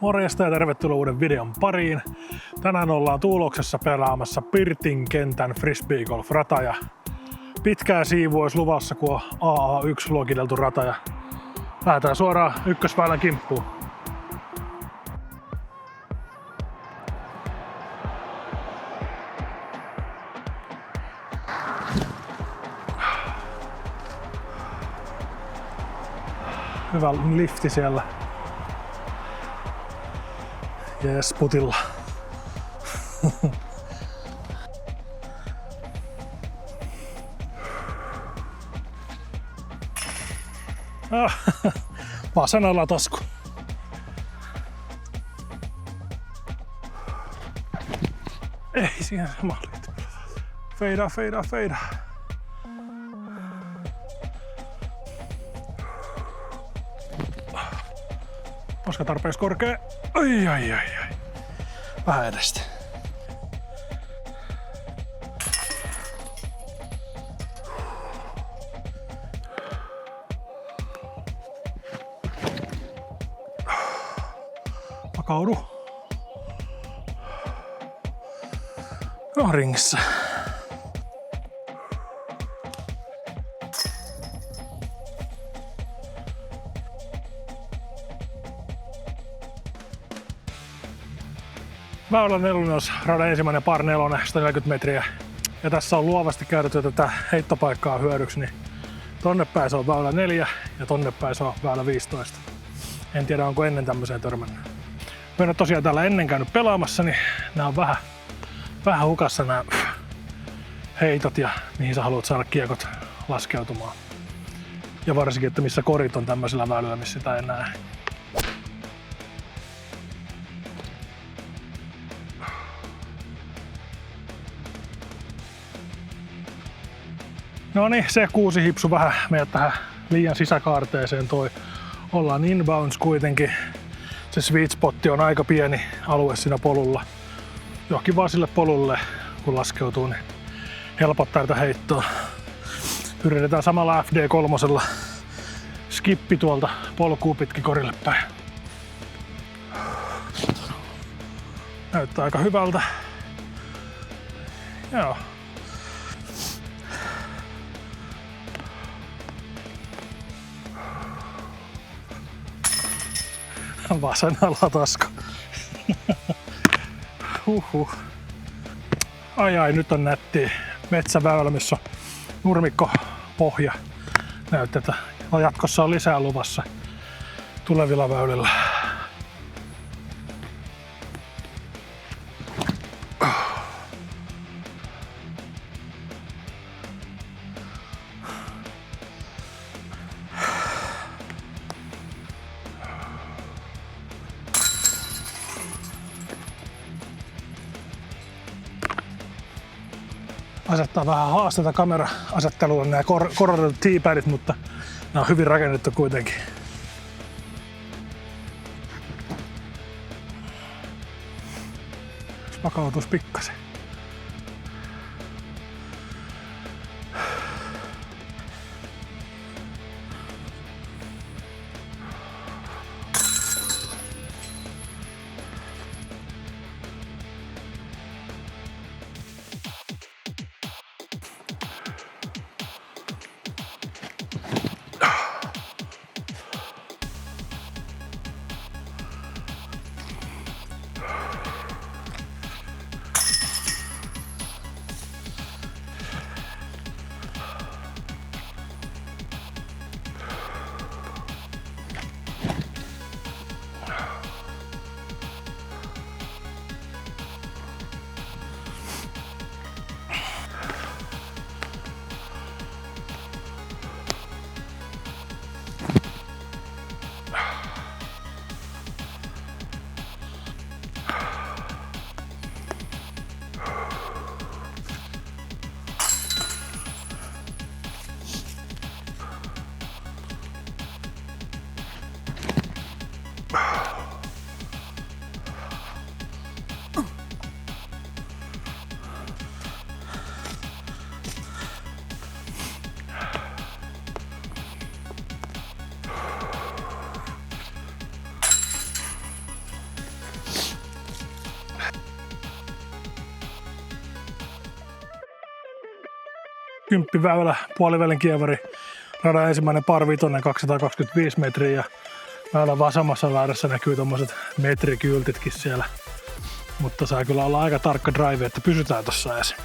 Morjesta ja tervetuloa uuden videon pariin. Tänään ollaan Tuuloksessa pelaamassa Pirtin kentän frisbeegolf-rata ja pitkää siivua olisi luvassa, kun on AA1 luokiteltu rata ja lähdetään suoraan ykkösväylän kimppuun. Hyvä lifti siellä. Jees, putilla. Vasen alatasku. Ei siihen se mahdollista. Feida. Koska tarpeeksi korkea. Ai. Vähän edestä. Vakaudu. No ringissä. Väylä 4 olisi radan ensimmäinen par 4, 140 metriä. Ja tässä on luovasti käytetty tätä heittopaikkaa hyödyksi, niin tonne päin se on väylä 4 ja tonne päin se on väylä 15. En tiedä onko ennen tämmöiseen törmännyt. Mä en ole tosiaan täällä ennen käynyt pelaamassa, niin nämä on vähän hukassa nämä heitot ja mihin sä haluat saada kiekot laskeutumaan. Ja varsinkin, että missä korit on tämmöisellä väylällä, missä sitä ei näe. No niin, se 6 hipsu vähän meidät tähän liian sisäkaarteeseen toi. Ollaan inbounds kuitenkin. Se sweet spotti on aika pieni alue siinä polulla. Johonkin vaan sille polulle, kun laskeutuu, niin helpottaa tätä heittoa. Yritetään samalla FD3 skippi tuolta polkua pitkin korille päin. Näyttää aika hyvältä. Joo. Vasen alatasku. Ai, nyt on nätti metsäväylä, missä on nurmikko pohja. Näytetään. Jatkossa on lisää luvassa tulevilla väylillä. Asettaa vähän haasteita kamera-asetteluun nämä korotetut teapadit, mutta nämä on hyvin rakennettu kuitenkin. Vakautus pikkasen. kymppiväylä, puolivälin kievari, radan ensimmäinen par 5, 225 metriä ja väylän vasemmassa laidassa näkyy tommoset metrikyltitkin siellä. Mutta saa kyllä olla aika tarkka drive, että pysytään tossa edes.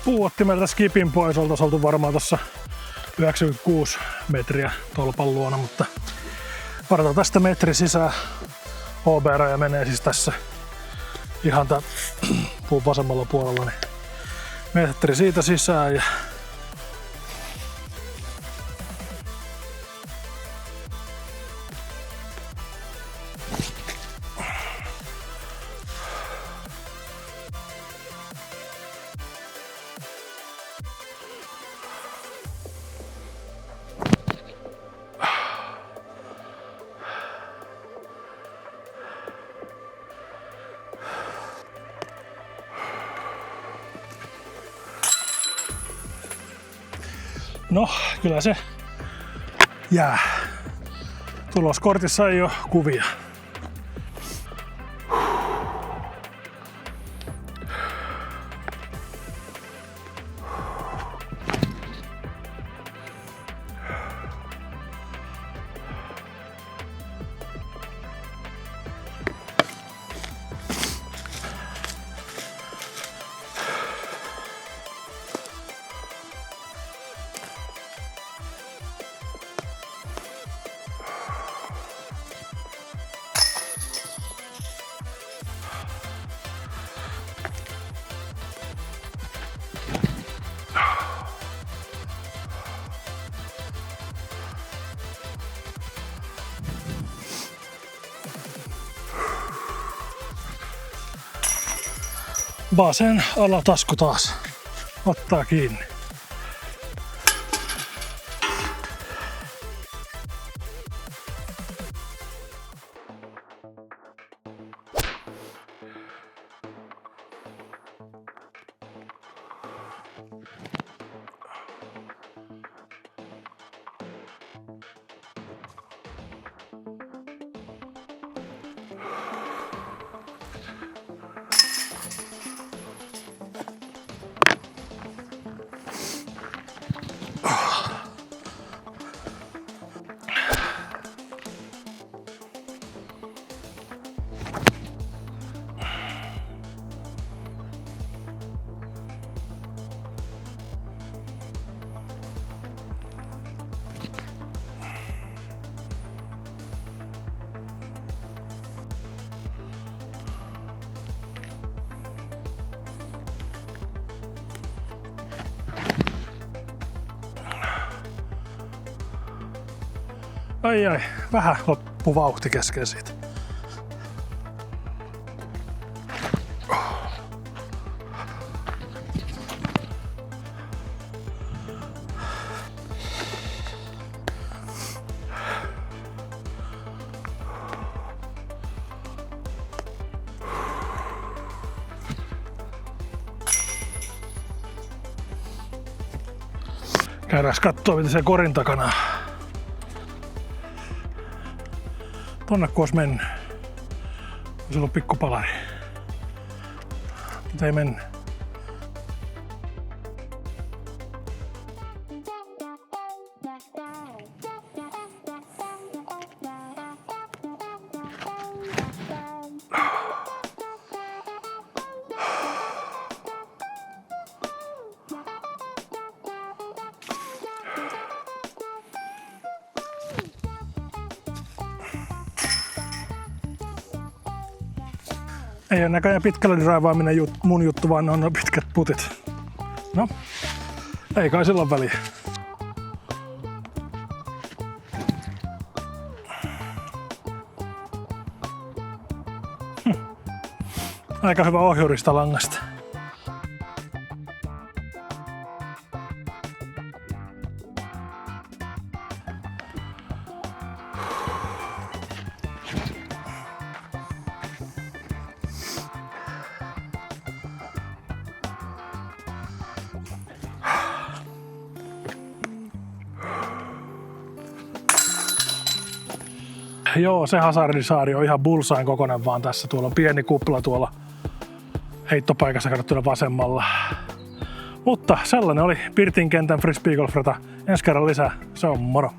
Puuottimelta skipin pois, oltais oltu varmaan tossa 96 metriä tolpan luona, mutta varataan tästä metri sisään. HB-raja menee siis tässä ihan tän puun vasemmalla puolella, niin metri siitä sisään ja no, kyllä se jää. Tuloskortissa ei oo kuvia. Basen alatasku taas ottaa kiinni. Ai, vähän loppu vauhti kesken siitä. Käydään kattoo mitä se korin takana on. Tonne kun ois mennyt. Ois ollut pikku palari. Mutta ei mennyt. Ei ole näköjään pitkällä draivaaminen mun juttu, vaan ne on pitkät putit. No, ei kai silloin väliä. Aika hyvä ohjurista langasta. Joo, se Hazardisaari on ihan bullsain kokoinen vaan tässä. Tuolla on pieni kupla tuolla heittopaikassa katsottuna vasemmalla. Mutta sellainen oli Pirtin kentän frisbeegolfrata. Ensi kerran lisää. Se on moro!